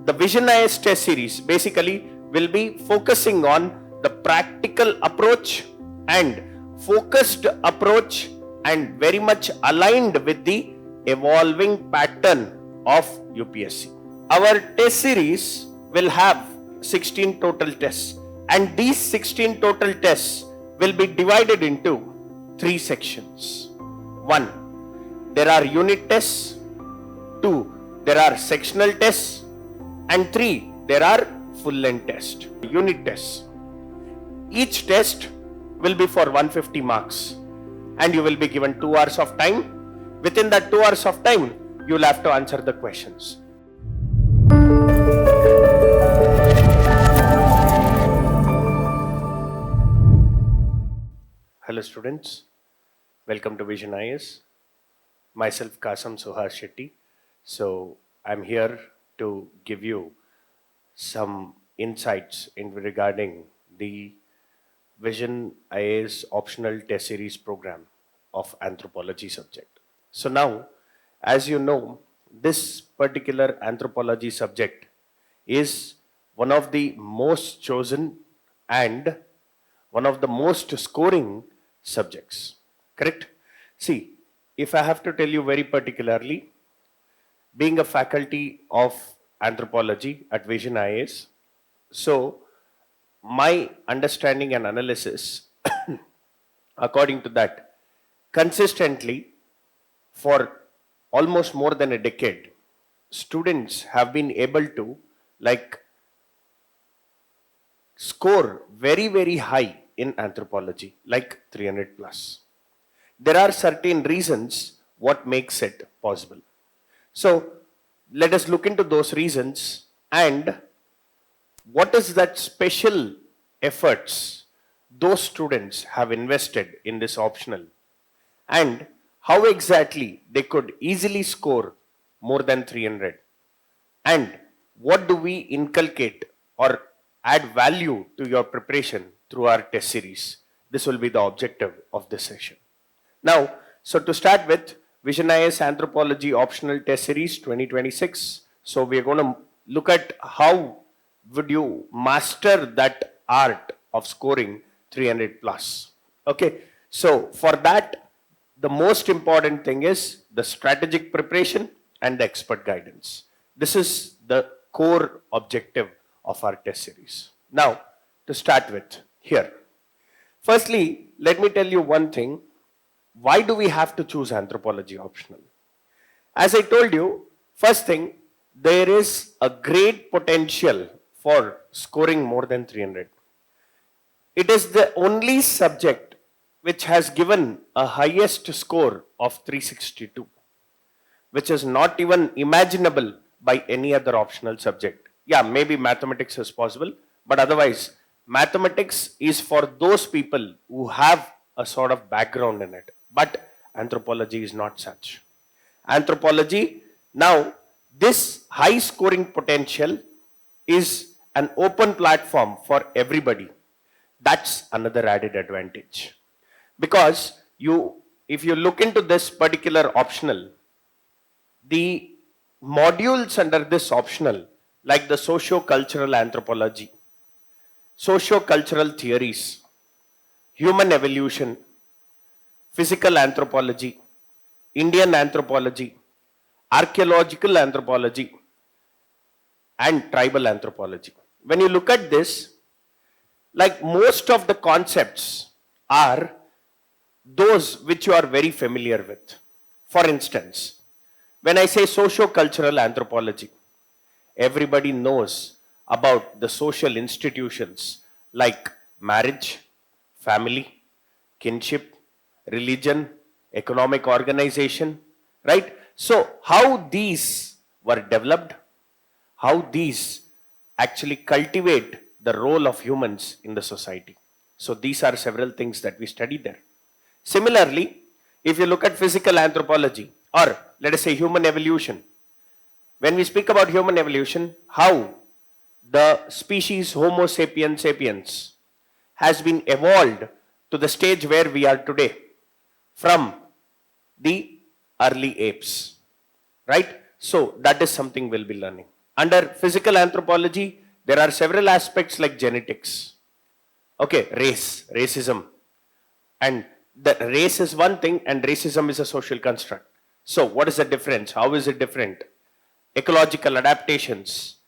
the Vision IS test series basically will be focusing on the practical approach and focused approach and very much aligned with the evolving pattern of UPSC. Our test series will have 16 total tests, and these 16 total tests will be divided into 3 sections. 1. There are unit tests. 2. There are sectional tests. And 3. There are full-length tests, unit tests. Each test will be for 150 marks, and you will be given 2 hours of time. Within that 2 hours of time, you will have to answer the questions. Hello students, welcome to Vision IS. Myself Kasam Suhas Shetty. So I'm here to give you some insights in regarding the Vision IS optional test series program of anthropology subject. So now, as you know, this particular anthropology subject is one of the most chosen and one of the most scoring subjects, correct? See, if I have to tell you very particularly, being a faculty of anthropology at Vision IS, so my understanding and analysis, according to that, consistently for almost more than a decade, students have been able to score very high in anthropology, like 300 plus. There are certain reasons what makes it possible. So let us look into those reasons and what is that special efforts those students have invested in this optional and how exactly they could easily score more than 300 and what do we inculcate or add value to your preparation through our test series. This will be the objective of this session. Now, so to start with, Vision IS Anthropology Optional Test Series 2026. So we are going to look at how would you master that art of scoring 300 plus. Okay, so for that, the most important thing is the strategic preparation and the expert guidance. This is the core objective of our test series. Now, to start with here. Firstly, let me tell you one thing. Why do we have to choose anthropology optional? As I told you, first thing, there is a great potential for scoring more than 300. It is the only subject which has given a highest score of 362, which is not even imaginable by any other optional subject. Yeah, maybe mathematics is possible, but otherwise, mathematics is for those people who have a sort of background in it. But anthropology is not such. Anthropology, now, this high scoring potential is an open platform for everybody. That's another added advantage. Because if you look into this particular optional, the modules under this optional, like the socio-cultural anthropology, socio-cultural theories, human evolution, physical anthropology, Indian anthropology, archaeological anthropology, and tribal anthropology. When you look at this, like most of the concepts are those which you are very familiar with. For instance, when I say socio-cultural anthropology, everybody knows about the social institutions like marriage, family, kinship, religion, economic organization, right? So how these were developed, how these actually cultivate the role of humans in the society. So these are several things that we study there. Similarly, if you look at physical anthropology or let us say human evolution, when we speak about human evolution, how the species Homo sapiens sapiens has been evolved to the stage where we are today from the early apes, right? So that is something we'll be learning. Under physical anthropology, there are several aspects like genetics. Okay, racism. And the race is one thing and racism is a social construct. So what is the difference? How is it different? Ecological adaptations,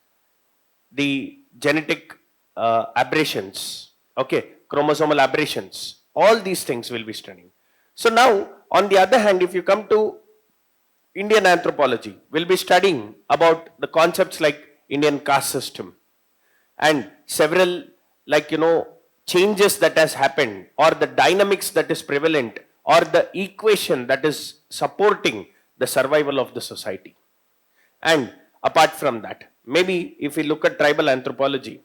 the genetic aberrations, okay, chromosomal aberrations, all these things will be studying. So now, on the other hand, if you come to Indian anthropology, we'll be studying about the concepts like Indian caste system and several, like, changes that has happened, or the dynamics that is prevalent, or the equation that is supporting the survival of the society. And apart from that, maybe if we look at tribal anthropology,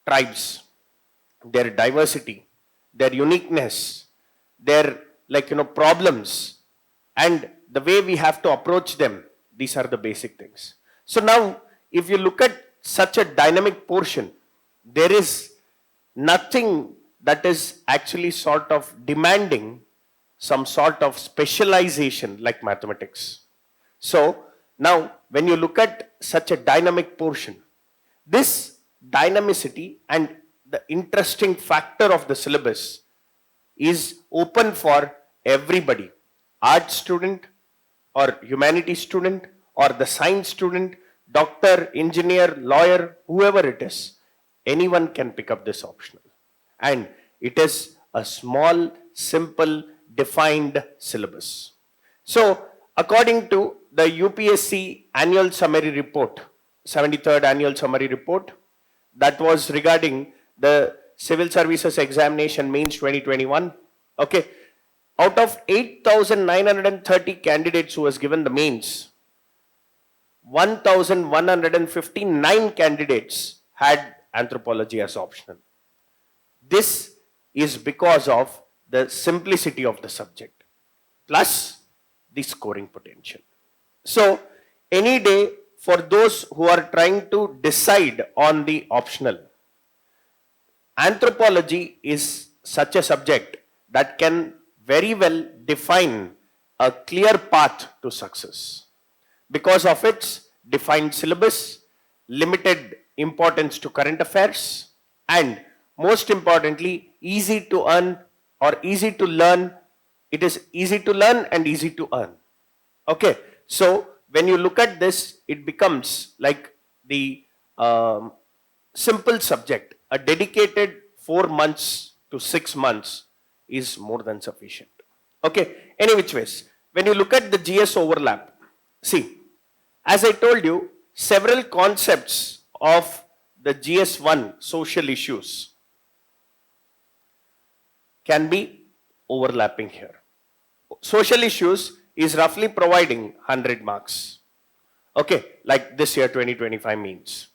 tribes, their diversity, their uniqueness, their, like, problems, and the way we have to approach them, these are the basic things. So now, if you look at such a dynamic portion, there is nothing that is actually sort of demanding some sort of specialization like mathematics. So now, when you look at such a dynamic portion, this dynamicity and the interesting factor of the syllabus is open for everybody, art student or humanities student or the science student, doctor, engineer, lawyer, whoever it is, anyone can pick up this optional. And it is a small, simple, defined syllabus. So, according to the UPSC annual summary report, 73rd annual summary report, that was regarding the civil services examination mains 2021. Okay, out of 8,930 candidates who was given the mains, 1,159 candidates had anthropology as optional. This is because of the simplicity of the subject plus the scoring potential. So, any day for those who are trying to decide on the optional, anthropology is such a subject that can very well define a clear path to success because of its defined syllabus, limited importance to current affairs, and most importantly, easy to earn or easy to learn. It is easy to learn and easy to earn. Okay, so when you look at this, it becomes like the simple subject. A dedicated 4 months to 6 months is more than sufficient. Okay, any which ways, when you look at the GS overlap, see, as I told you, several concepts of the GS1 social issues can be overlapping here. Social issues is roughly providing 100 marks. Okay, like this year 2025 means.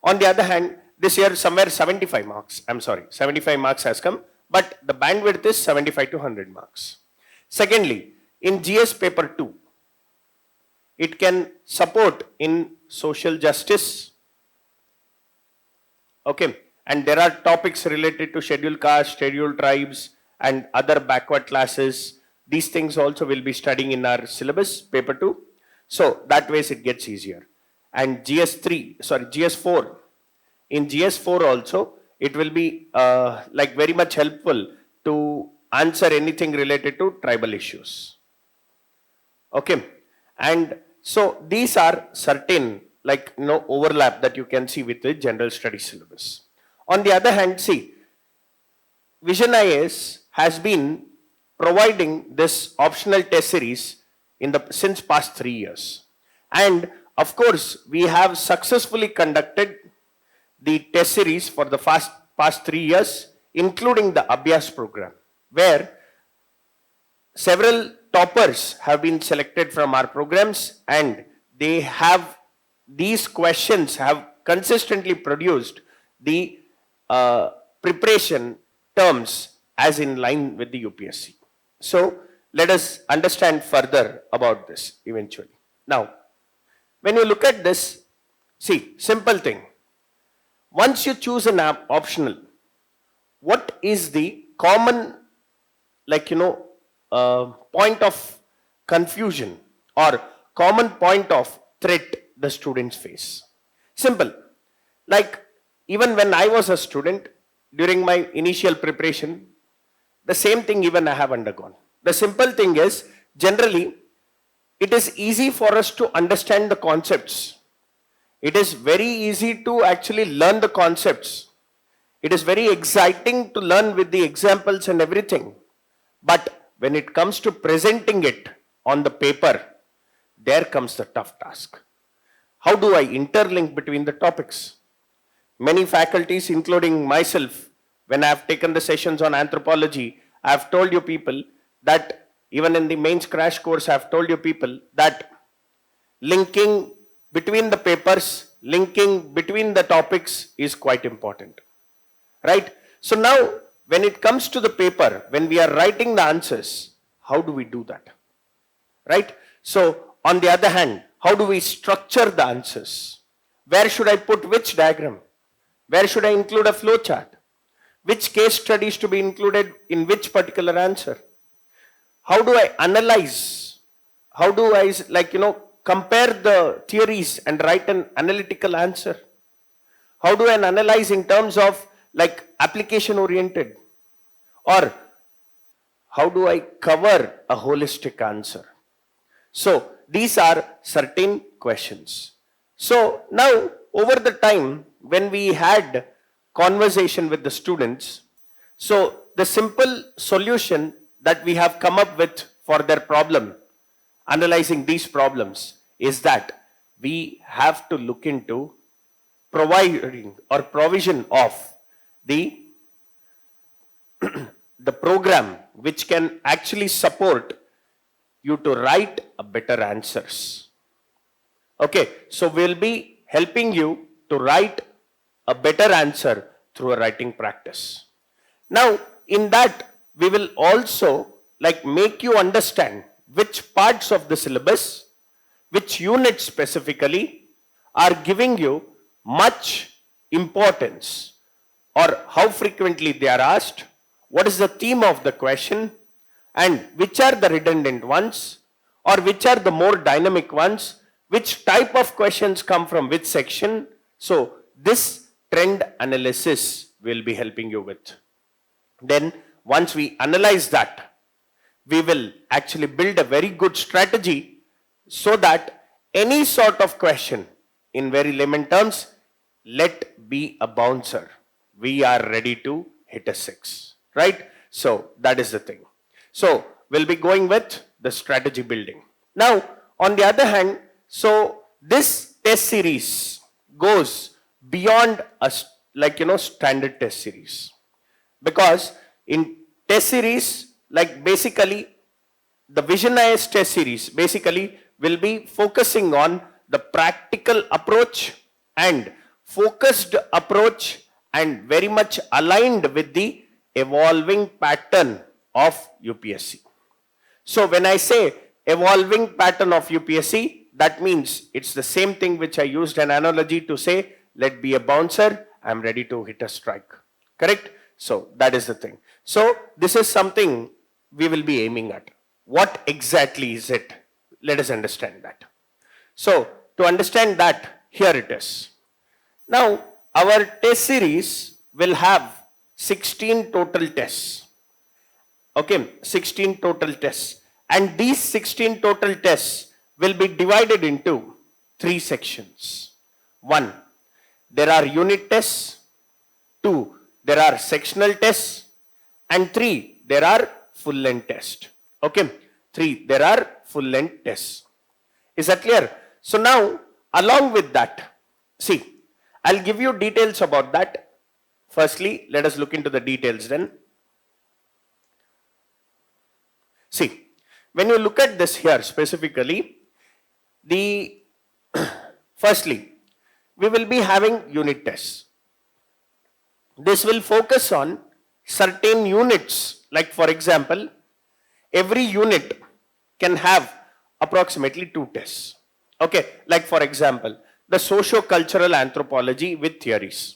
On the other hand, this year somewhere 75 marks, 75 marks has come, but the bandwidth is 75 to 100 marks. Secondly, in GS paper 2, it can support in social justice. Okay, and there are topics related to scheduled castes, scheduled tribes, and other backward classes. These things also will be studying in our syllabus, paper 2. So that ways it gets easier. And GS4. In GS4 also, it will be like very much helpful to answer anything related to tribal issues. Okay, and so these are certain like overlap that you can see with the general studies syllabus. On the other hand, see, Vision IAS has been providing this optional test series since past 3 years. And of course, we have successfully conducted the test series for the past 3 years, including the Abhyas program, where several toppers have been selected from our programs, and these questions have consistently produced the preparation terms as in line with the UPSC. So let us understand further about this eventually. Now, when you look at this, see, simple thing. Once you choose an optional, what is the common, point of confusion or common point of threat the students face? Simple. Like even when I was a student, during my initial preparation, the same thing even I have undergone. The simple thing is, generally, it is easy for us to understand the concepts. It is very easy to actually learn the concepts. It is very exciting to learn with the examples and everything. But when it comes to presenting it on the paper, there comes the tough task. How do I interlink between the topics? Many faculties, including myself, when I have taken the sessions on anthropology, I have told you people that even in the mains crash course, I have told you people that linking between the papers, linking between the topics is quite important. Right? So now, when it comes to the paper, when we are writing the answers, how do we do that? Right? So, on the other hand, how do we structure the answers? Where should I put which diagram? Where should I include a flow chart? Which case studies to be included in which particular answer? How do I analyze? How do I, compare the theories and write an analytical answer? How do I analyze in terms of application oriented? Or how do I cover a holistic answer? So these are certain questions. So now, over the time, when we had conversation with the students, so the simple solution that we have come up with for their problem, analyzing these problems, is that we have to look into providing or provision of the program which can actually support you to write a better answers. Okay, so we'll be helping you to write a better answer through a writing practice. Now, in that, we will also make you understand which parts of the syllabus, which units specifically are giving you much importance, or how frequently they are asked, what is the theme of the question, and which are the redundant ones, or which are the more dynamic ones, which type of questions come from which section. So this trend analysis will be helping you with. Then once we analyze that, we will actually build a very good strategy so that any sort of question, in very layman terms, let be a bouncer. We are ready to hit a 6, right? So that is the thing. So we'll be going with the strategy building. Now, on the other hand, so this test series goes beyond a standard test series, because in test series, basically the Vision IS test series basically will be focusing on the practical approach and focused approach, and very much aligned with the evolving pattern of UPSC. So when I say evolving pattern of UPSC, that means it's the same thing which I used an analogy to say, let be a bouncer, I'm ready to hit a strike. Correct? So that is the thing. So this is something we will be aiming at. What exactly is it? Let us understand that. So to understand that, here it is. Now, our test series will have 16 total tests. Okay, 16 total tests. And these 16 total tests will be divided into 3 sections. 1, there are unit tests. 2, there are sectional tests. And 3, there are full length tests. Okay, 3, there are full length tests. Is that clear? So now, along with that, see, I'll give you details about that. Firstly, let us look into the details then. See, when you look at this here specifically, firstly, we will be having unit tests. This will focus on certain units. Like for example, every unit can have approximately 2 tests. Okay, like for example, the socio-cultural anthropology with theories.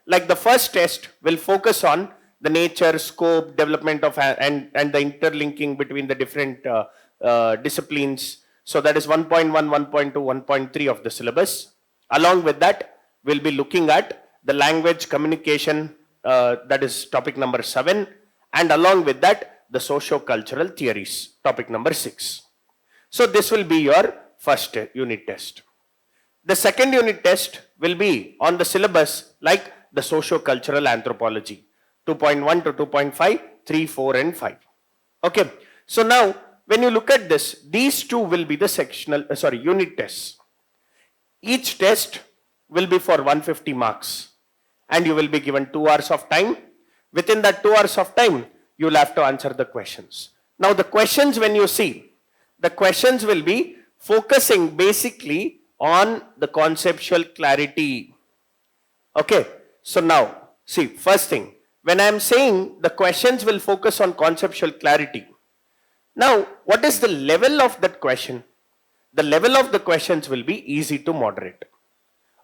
Like the first test will focus on the nature, scope, development of and the interlinking between the different disciplines. So that is 1.1, 1.2, 1.3 of the syllabus. Along with that, we'll be looking at the language communication, that is topic number 7, and along with that, the socio-cultural theories, topic number 6. So this will be your first unit test. The second unit test will be on the syllabus like the socio-cultural anthropology, 2.1 to 2.5, 3, 4 and 5. Okay. So now when you look at this, these two will be the unit tests. Each test will be for 150 marks and you will be given 2 hours of time. Within that 2 hours of time, you will have to answer the questions. Now the questions, when you see, the questions will be focusing basically on the conceptual clarity. Okay. So now see, first thing, when I am saying the questions will focus on conceptual clarity, now what is the level of that question? The level of the questions will be easy to moderate.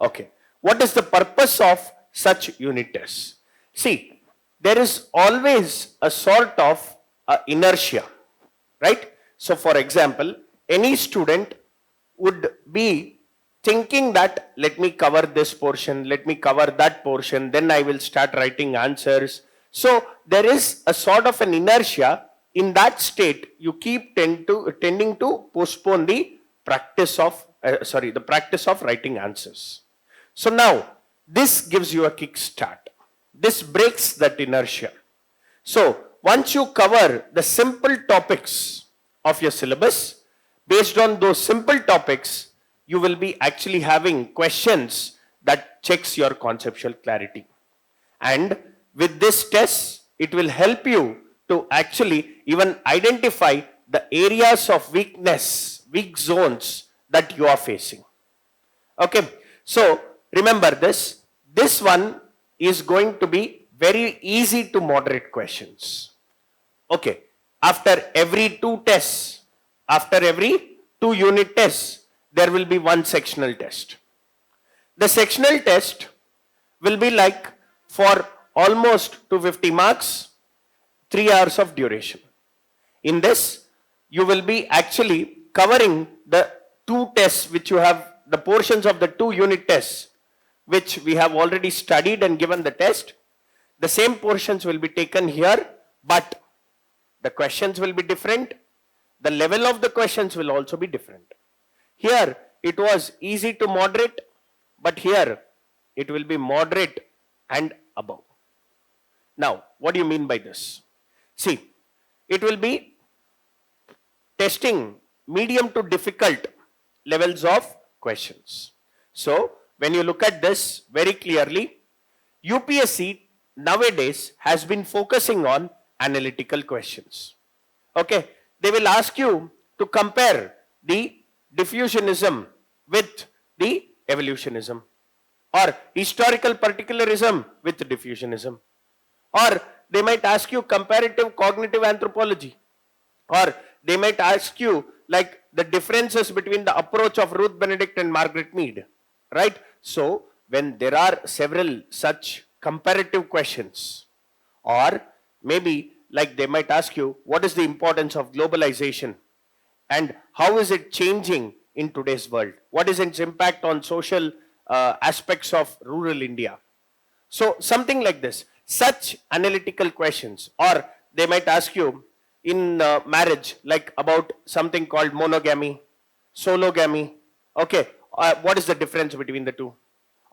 Okay. What is the purpose of such unit tests? See, there is always a sort of inertia, right? So for example, any student would be thinking that let me cover this portion, let me cover that portion, then I will start writing answers. So there is a sort of an inertia. In that state, you keep tending to postpone the practice of writing answers. So now this gives you a kick start. This breaks that inertia. So once you cover the simple topics of your syllabus, based on those simple topics, you will be actually having questions that checks your conceptual clarity. And with this test, it will help you to actually even identify the areas of weakness, weak zones that you are facing. Okay. So remember this. This one is going to be very easy to moderate questions. Okay. After every 2 tests, after every 2 unit tests, there will be one sectional test. The sectional test will be like for almost 250 marks, 3 hours of duration. In this, you will be actually covering the 2 tests which you have, the portions of the 2 unit tests which we have already studied and given the test. The same portions will be taken here, but the questions will be different. The level of the questions will also be different. Here, it was easy to moderate, but here, it will be moderate and above. Now, what do you mean by this? See, it will be testing medium to difficult levels of questions. So, when you look at this very clearly, UPSC nowadays has been focusing on analytical questions. Okay, they will ask you to compare the diffusionism with the evolutionism, or historical particularism with diffusionism, or they might ask you comparative cognitive anthropology, or they might ask you like the differences between the approach of Ruth Benedict and Margaret Mead, right? So when there are several such comparative questions, or maybe like they might ask you what is the importance of globalization and how is it changing in today's world, what is its impact on social aspects of rural India. So something like this, such analytical questions. Or they might ask you in marriage like about something called monogamy, sologamy. Okay, what is the difference between the two?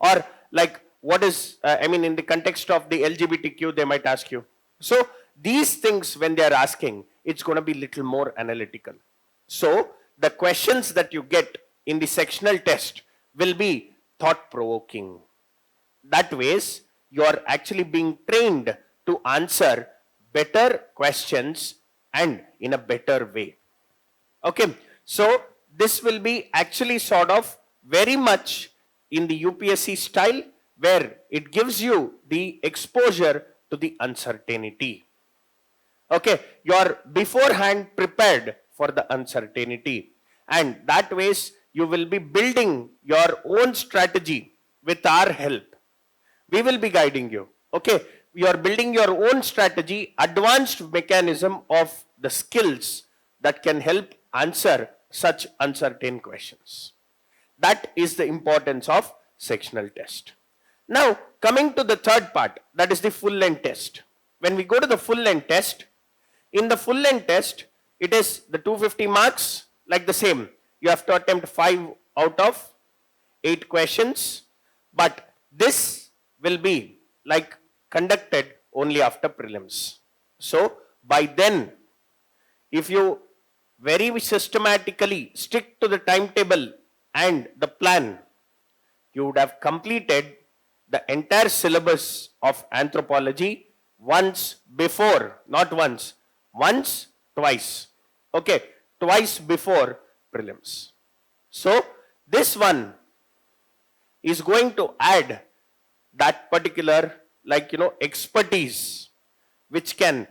Or like what is in the context of the LGBTQ, they might ask you. So these things, when they are asking, it's going to be little more analytical. So the questions that you get in the sectional test will be thought provoking. That ways you are actually being trained to answer better questions and in a better way. Okay, so this will be actually sort of very much in the UPSC style, where it gives you the exposure to the uncertainty. Okay, you are beforehand prepared for the uncertainty, and that ways you will be building your own strategy with our help. We will be guiding you. Okay, you are building your own strategy, advanced mechanism of the skills that can help answer such uncertain questions. That is the importance of sectional test. Now, coming to the third part, that is the full length test. When we go to the full length test, in the full length test, it is the 250 marks, like the same. You have to attempt 5 out of 8 questions, but this will be like conducted only after prelims. So, by then, if you very systematically stick to the timetable and the plan, you would have completed the entire syllabus of anthropology once before, not once, once, twice. Okay, twice before prelims. So, this one is going to add that particular, like, expertise, which can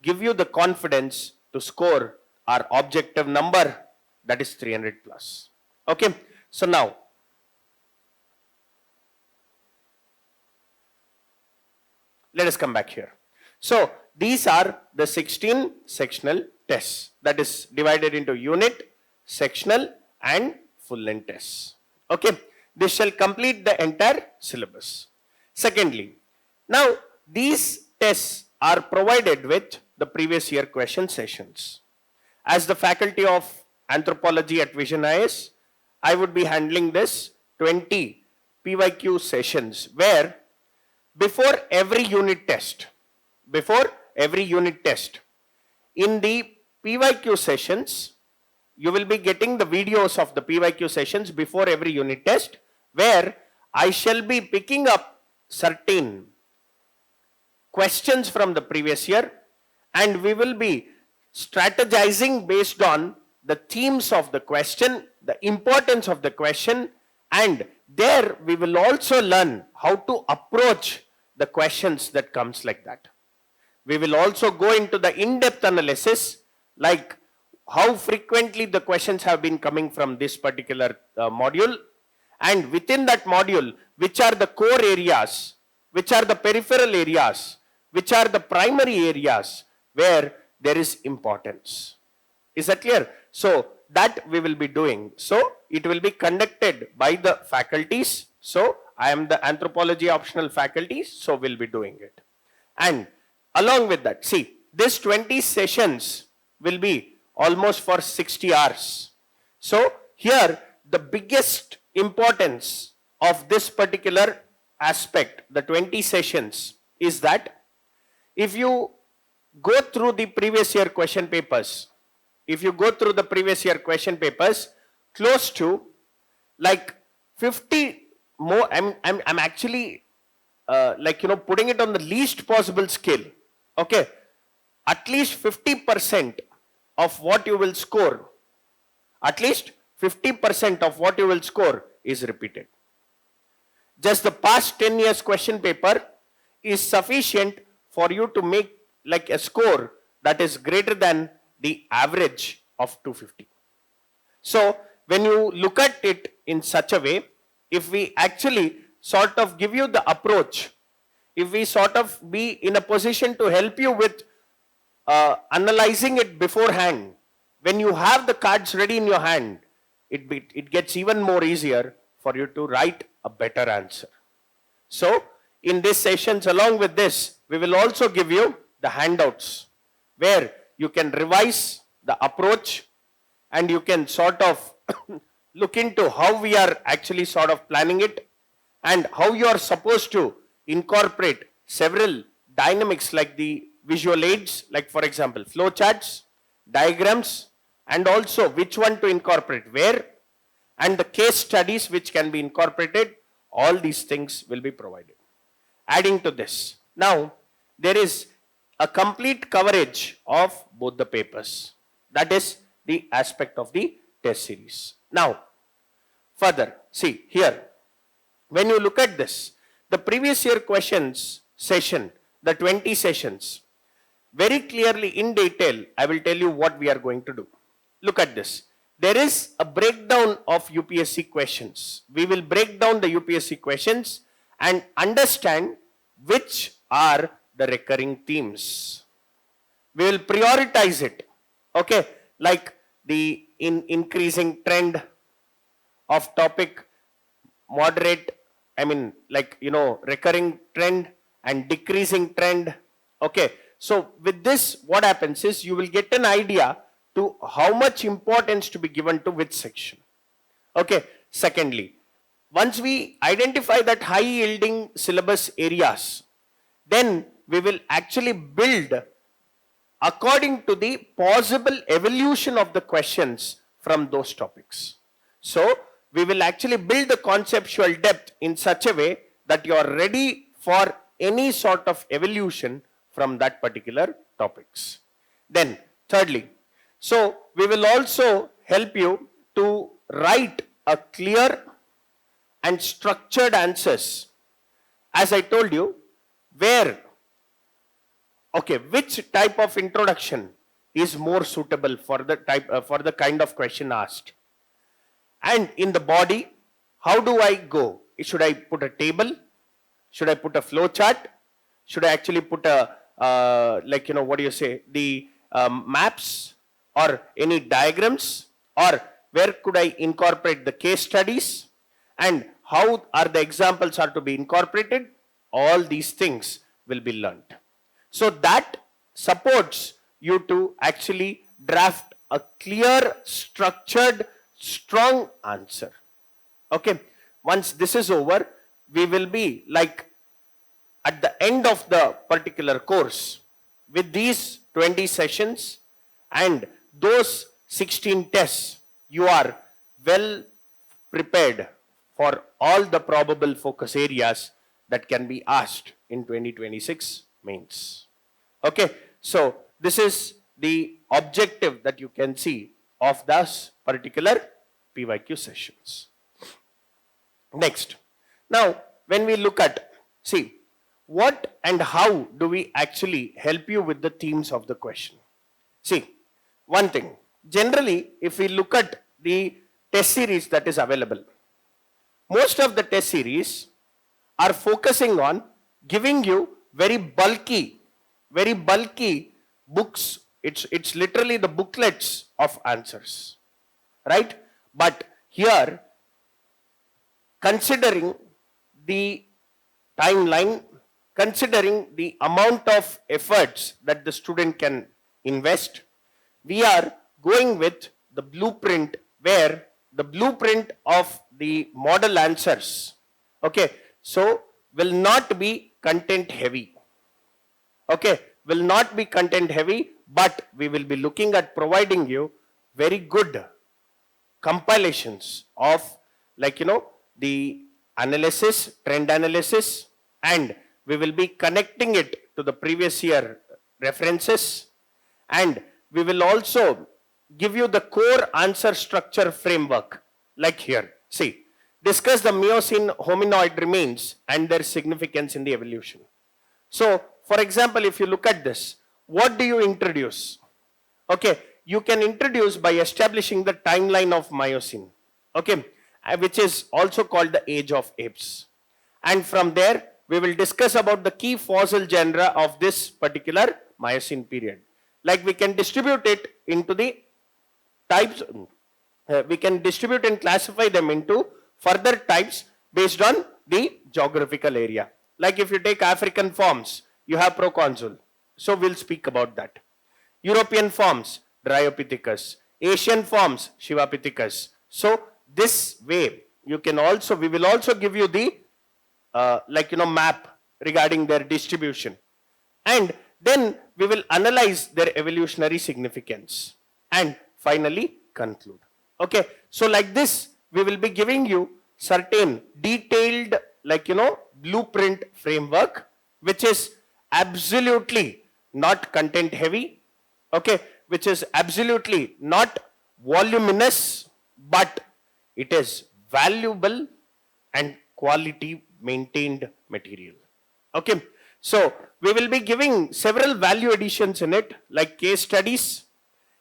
give you the confidence to score our objective number, that is 300 plus. Okay, so now, let us come back here. So, these are the 16 sectional tests, that is divided into unit, sectional and full length tests. Okay, this shall complete the entire syllabus. Secondly, now these tests are provided with the previous year question sessions. As the faculty of anthropology at Vision IS, I would be handling this 20 PYQ sessions where before every unit test, in the PYQ sessions, you will be getting the videos of the PYQ sessions before every unit test, where I shall be picking up certain questions from the previous year, and we will be strategizing based on the themes of the question, the importance of the question, and there we will also learn how to approach the questions that comes like that. We will also go into the in-depth analysis, like how frequently the questions have been coming from this particular module, and within that module, which are the core areas, which are the peripheral areas, which are the primary areas where there is importance. Is that clear? So that we will be doing. So it will be conducted by the faculties. So I am the anthropology optional faculty, so we'll be doing it. And along with that, see, this 20 sessions will be almost for 60 hours. So here the biggest importance of this particular aspect, the 20 sessions, is that if you go through the previous year question papers, close to like 50 more, I'm actually putting it on the least possible scale. Okay, at least 50% of what you will score, is repeated. Just the past 10 years question paper is sufficient for you to make like a score that is greater than the average of 250. So when you look at it in such a way, if we actually sort of give you the approach, if we sort of be in a position to help you with analyzing it beforehand, when you have the cards ready in your hand, it gets even more easier for you to write a better answer. So in these sessions, along with this, we will also give you the handouts where you can revise the approach and you can sort of look into how we are actually sort of planning it and how you are supposed to incorporate several dynamics like the visual aids, like for example flowcharts, diagrams, and also which one to incorporate where, and the case studies which can be incorporated. All these things will be provided. Adding to this, now there is a complete coverage of both the papers. That is the aspect of the test series. Now, further, see here, when you look at this, the previous year questions session, the 20 sessions, very clearly in detail, I will tell you what we are going to do. Look at this. There is a breakdown of UPSC questions. We will break down the UPSC questions and understand which are the recurring themes. We will prioritize it. Okay, like the increasing trend of topic, moderate, I mean, like, recurring trend and decreasing trend. Okay. So with this, what happens is you will get an idea to how much importance to be given to which section. Okay. Secondly, once we identify that high yielding syllabus areas, then we will actually build according to the possible evolution of the questions from those topics. So we will actually build the conceptual depth in such a way that you are ready for any sort of evolution from that particular topics. Then thirdly, so we will also help you to write a clear and structured answers, as I told you, where, okay, which type of introduction is more suitable for the for the kind of question asked. And in the body, how do I go? Should I put a table? Should I put a flow chart? Should I actually put a, what do you say, the maps or any diagrams? Or where could I incorporate the case studies? And how are the examples are to be incorporated? All these things will be learned. So that supports you to actually draft a clear, structured, strong answer. Okay. Once this is over, we will be like at the end of the particular course with these 20 sessions and those 16 tests, you are well prepared for all the probable focus areas that can be asked in 2026 mains. Okay, so this is the objective that you can see of this particular PYQ sessions. Next, now when we look at, see, what and how do we actually help you with the themes of the question? See, one thing, generally, if we look at the test series that is available, most of the test series are focusing on giving you very bulky books. It's literally the booklets of answers, right? But here, considering the timeline, considering the amount of efforts that the student can invest, we are going with the blueprint, where the blueprint of the model answers, okay, so will not be content heavy. Okay, will not be content heavy, but we will be looking at providing you very good compilations of, the analysis, trend analysis, and we will be connecting it to the previous year references, and we will also give you the core answer structure framework, like here. See, discuss the Miocene hominoid remains and their significance in the evolution. So, for example, if you look at this, what do you introduce? Okay, you can introduce by establishing the timeline of Miocene, okay, which is also called the age of apes. And from there, we will discuss about the key fossil genera of this particular Miocene period. Like, we can distribute it into the types, we can distribute and classify them into further types based on the geographical area. Like, if you take African forms, you have proconsul. So we'll speak about that. European forms, Dryopithecus. Asian forms, Shivapithecus. So this way, you can also, we will also give you the map regarding their distribution. And then we will analyze their evolutionary significance. And finally, conclude. Okay. So like this, we will be giving you certain detailed, blueprint framework, which is absolutely not content heavy, okay, which is absolutely not voluminous, but it is valuable and quality maintained material. Okay, so we will be giving several value additions in it, like case studies,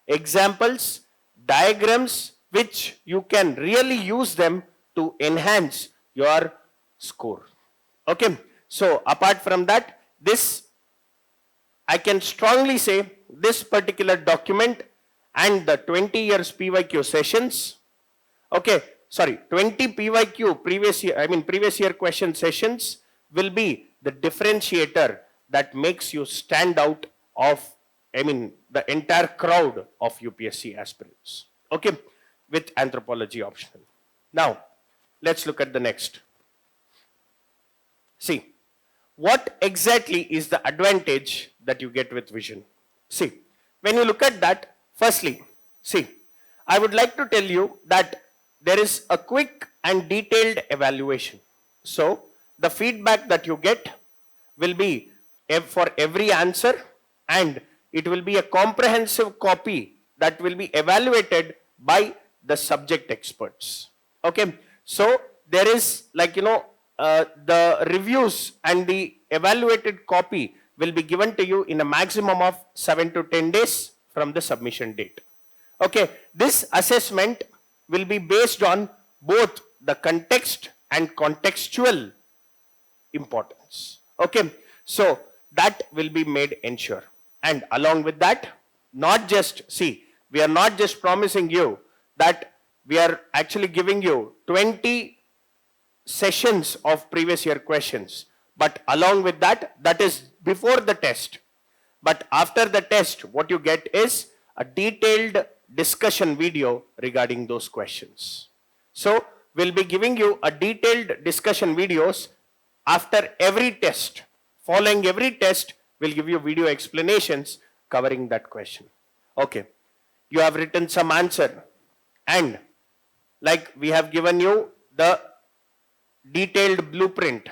examples, diagrams, which you can really use them to enhance your score. Okay, so apart from that, this, I can strongly say, this particular document and the 20 years PYQ sessions, okay, 20 PYQ previous year question sessions will be the differentiator that makes you stand out of, the entire crowd of UPSC aspirants. Okay, with anthropology optional. Now, let's look at the next. See, what exactly is the advantage that you get with vision? See, when you look at that, firstly, see, I would like to tell you that there is a quick and detailed evaluation. So, the feedback that you get will be for every answer, and it will be a comprehensive copy that will be evaluated by the subject experts. Okay, so there is the reviews and the evaluated copy will be given to you in a maximum of 7 to 10 days from the submission date. Okay, this assessment will be based on both the context and contextual importance. Okay, so that will be made ensure. And along with that, we are not just promising you that we are actually giving you 20 sessions of previous year questions, but along with that, that is before the test. But after the test, what you get is a detailed discussion video regarding those questions. So we'll be giving you a detailed discussion videos after every test. Following every test, we'll give you video explanations covering that question. Okay, you have written some answer, and like we have given you the detailed blueprint,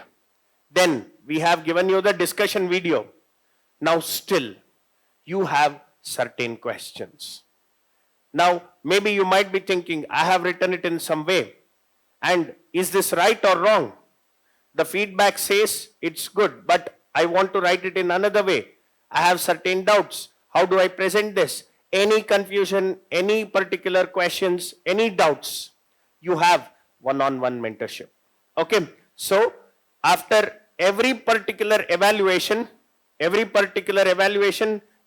then we have given you the discussion video. Now still you have certain questions. Now maybe you might be thinking, I have written it in some way, and is this right or wrong? The feedback says it's good, but I want to write it in another way. I have certain doubts. How do I present this? Any confusion, any particular questions, any doubts, you have one-on-one mentorship. Okay, so after every particular evaluation,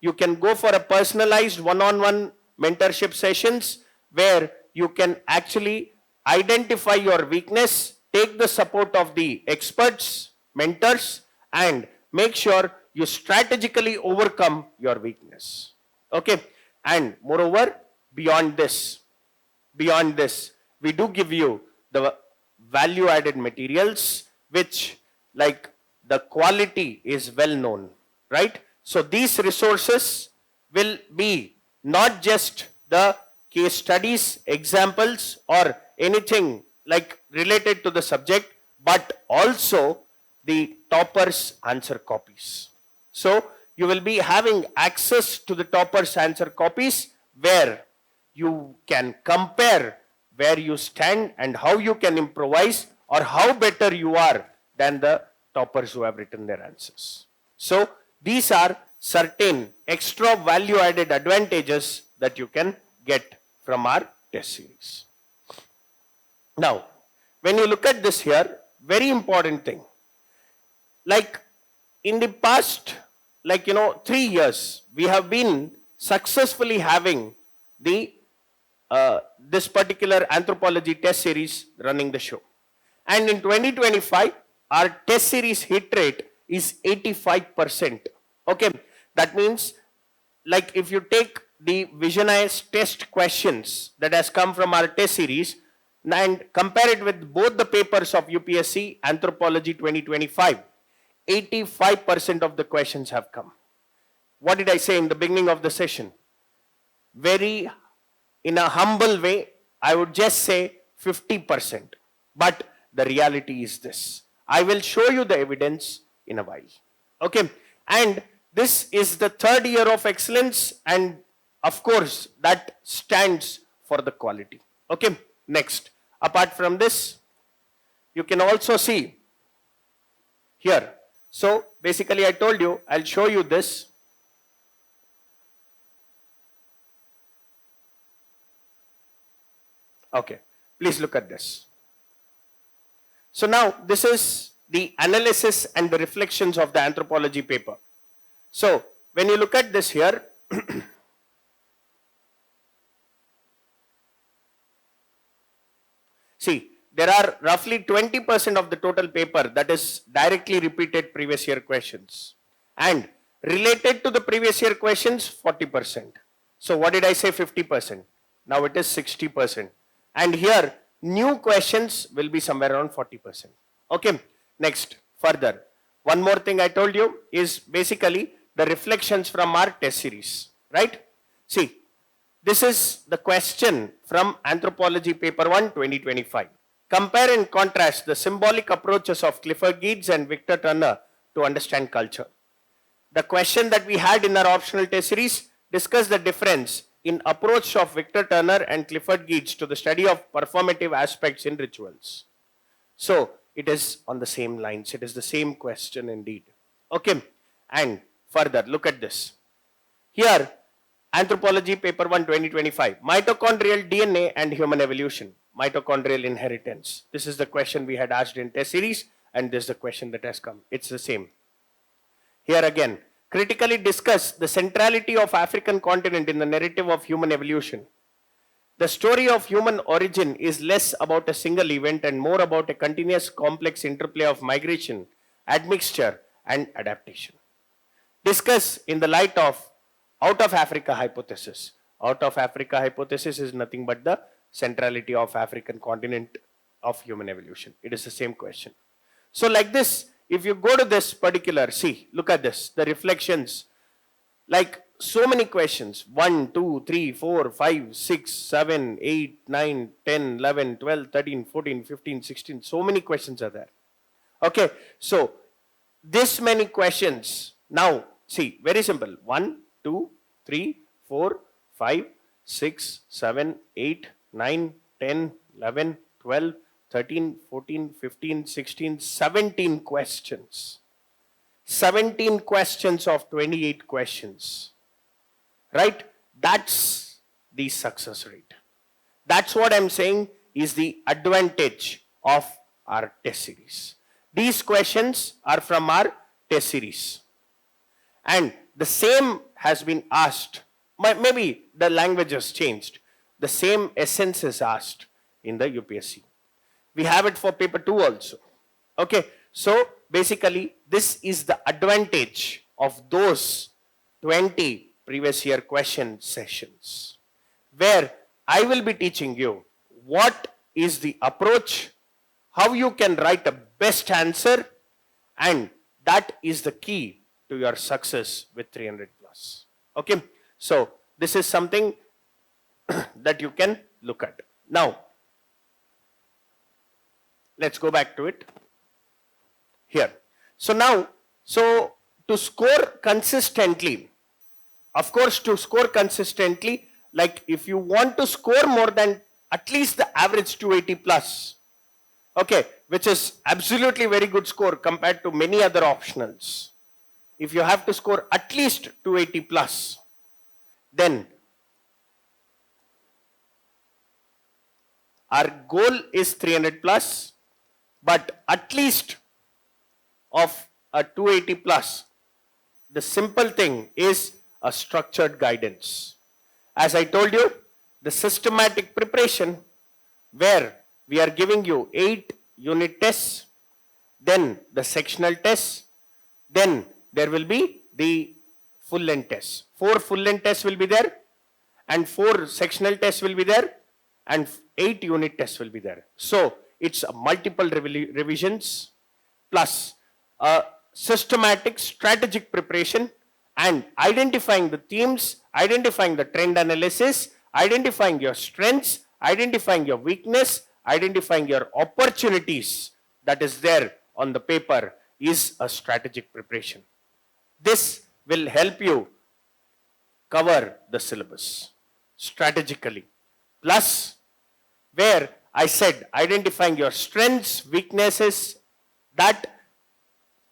you can go for a personalized one-on-one mentorship sessions where you can actually identify your weakness, take the support of the experts, mentors, and make sure you strategically overcome your weakness. Okay, and moreover, beyond this, we do give you the value added materials, which like the quality is well known, right? So these resources will be not just the case studies, examples, or anything like related to the subject, but also the toppers answer copies. So you will be having access to the toppers answer copies where you can compare where you stand and how you can improvise or how better you are than the toppers who have written their answers. So these are certain extra value added advantages that you can get from our test series. Now, when you look at this here, very important thing, like in the past 3 years, we have been successfully having the this particular anthropology test series running the show. And in 2025, our test series hit rate is 85%. Okay, that means like if you take the visionized test questions that has come from our test series and compare it with both the papers of UPSC Anthropology 2025, 85% of the questions have come. What did I say in the beginning of the session? Very in a humble way, I would just say 50%. But the reality is this. I will show you the evidence in a while. Okay. And this is the third year of excellence, and of course that stands for the quality. Okay. Next. Apart from this, you can also see here. So basically I told you, I'll show you this. Okay, please look at this. So now this is the analysis and the reflections of the anthropology paper. So when you look at this here, See, there are roughly 20% of the total paper that is directly repeated previous year questions, and related to the previous year questions 40%. So what did I say? 50%. Now it is 60%. And here new questions will be somewhere around 40%. Okay. Next, further, one more thing I told you is basically the reflections from our test series, right? See, this is the question from Anthropology Paper 1 2025. Compare and contrast the symbolic approaches of Clifford Geertz and Victor Turner to understand culture. The question that we had in our optional test series discussed the difference in approach of Victor Turner and Clifford Geertz to the study of performative aspects in rituals. So it is on the same lines. It is the same question indeed. Okay. And further, look at this. Here, Anthropology Paper 1 2025, mitochondrial DNA and human evolution, mitochondrial inheritance. This is the question we had asked in test series, and this is the question that has come. It's the same. Here again, critically discuss the centrality of African continent in the narrative of human evolution. The story of human origin is less about a single event and more about a continuous complex interplay of migration, admixture, and adaptation. Discuss in the light of out of Africa hypothesis. Out of Africa hypothesis is nothing but the centrality of African continent of human evolution. It is the same question. So like this, if you go to this particular, see, look at this, the reflections, like so many questions, 1, 2, 3, 4, 5, 6, 7, 8, 9, 10, 11, 12, 13, 14, 15, 16, so many questions are there. Okay, so this many questions, now see, very simple, 1, 2, 3, 4, 5, 6, 7, 8, 9, 10, 11, 12, 13, 14, 15, 16, 17 questions. 17 questions of 28 questions. Right? That's the success rate. That's what I'm saying is the advantage of our test series. These questions are from our test series. And the same has been asked. Maybe the language has changed. The same essence is asked in the UPSC. We have it for paper 2 also. Okay. So basically this is the advantage of those 20 previous year question sessions, where I will be teaching you what is the approach, how you can write a best answer, and that is the key to your success with 300 plus. Okay. So this is something that you can look at. Now, let's go back to it here. So now, so to score consistently, of course, to score consistently, like if you want to score more than at least the average 280 plus, okay, which is absolutely very good score compared to many other optionals. If you have to score at least 280 plus, then our goal is 300 plus, but at least of a 280 plus, the simple thing is a structured guidance. As I told you, the systematic preparation where we are giving you 8 unit tests, then the sectional tests, then there will be the full length tests. 4 full length tests will be there, and 4 sectional tests will be there, and 8 unit tests will be there. So it's a multiple revisions plus a systematic strategic preparation and identifying the themes, identifying the trend analysis, identifying your strengths, identifying your weakness, identifying your opportunities that is there on the paper is a strategic preparation. This will help you cover the syllabus strategically. Plus, where I said identifying your strengths, weaknesses, that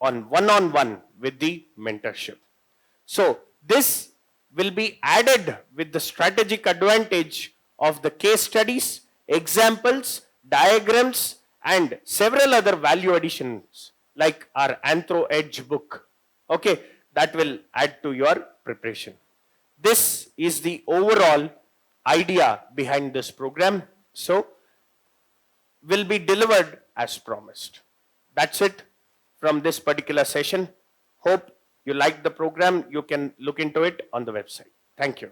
on one-on-one with the mentorship. So this will be added with the strategic advantage of the case studies, examples, diagrams, and several other value additions like our Anthro Edge book. Okay, that will add to your preparation. This is the overall idea behind this program. So will be delivered as promised. That's it from this particular session. Hope you like the program. You can look into it on the website. Thank you.